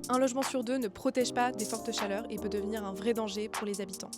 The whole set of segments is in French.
Un logement sur deux ne protège pas des fortes chaleurs et peut devenir un vrai danger pour les habitants.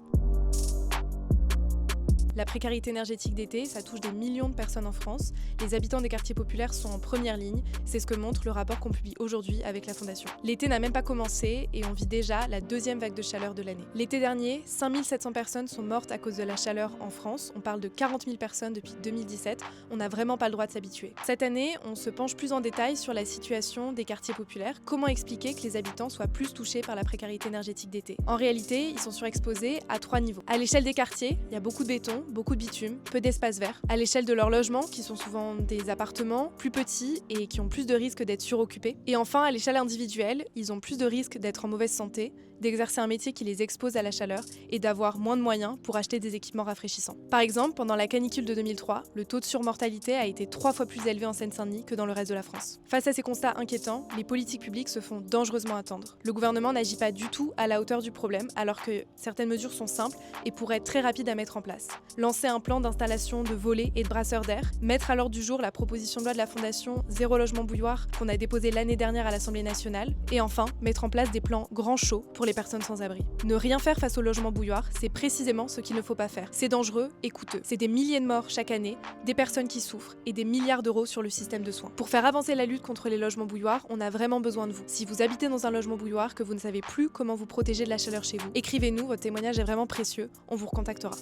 La précarité énergétique d'été, ça touche des millions de personnes en France. Les habitants des quartiers populaires sont en première ligne. C'est ce que montre le rapport qu'on publie aujourd'hui avec la Fondation. L'été n'a même pas commencé et on vit déjà la deuxième vague de chaleur de l'année. L'été dernier, 5700 personnes sont mortes à cause de la chaleur en France. On parle de 40 000 personnes depuis 2017. On n'a vraiment pas le droit de s'habituer. Cette année, on se penche plus en détail sur la situation des quartiers populaires. Comment expliquer que les habitants soient plus touchés par la précarité énergétique d'été? En réalité, ils sont surexposés à 3 niveaux. À l'échelle des quartiers, il y a beaucoup de béton, beaucoup de bitume, peu d'espaces verts. À l'échelle de leurs logements, qui sont souvent des appartements plus petits et qui ont plus de risques d'être suroccupés. Et enfin, à l'échelle individuelle, ils ont plus de risques d'être en mauvaise santé, d'exercer un métier qui les expose à la chaleur et d'avoir moins de moyens pour acheter des équipements rafraîchissants. Par exemple, pendant la canicule de 2003, le taux de surmortalité a été 3 fois plus élevé en Seine-Saint-Denis que dans le reste de la France. Face à ces constats inquiétants, les politiques publiques se font dangereusement attendre. Le gouvernement n'agit pas du tout à la hauteur du problème, alors que certaines mesures sont simples et pourraient être très rapides à mettre en place. Lancer un plan d'installation de volets et de brasseurs d'air, mettre à l'ordre du jour la proposition de loi de la Fondation Zéro logement bouilloire qu'on a déposée l'année dernière à l'Assemblée nationale, et enfin, mettre en place des plans grand chaud pour les personnes sans abri. Ne rien faire face au logement bouilloire, c'est précisément ce qu'il ne faut pas faire. C'est dangereux et coûteux. C'est des milliers de morts chaque année, des personnes qui souffrent et des milliards d'euros sur le système de soins. Pour faire avancer la lutte contre les logements bouilloires, on a vraiment besoin de vous. Si vous habitez dans un logement bouilloire, que vous ne savez plus comment vous protéger de la chaleur chez vous, écrivez-nous, votre témoignage est vraiment précieux, on vous recontactera.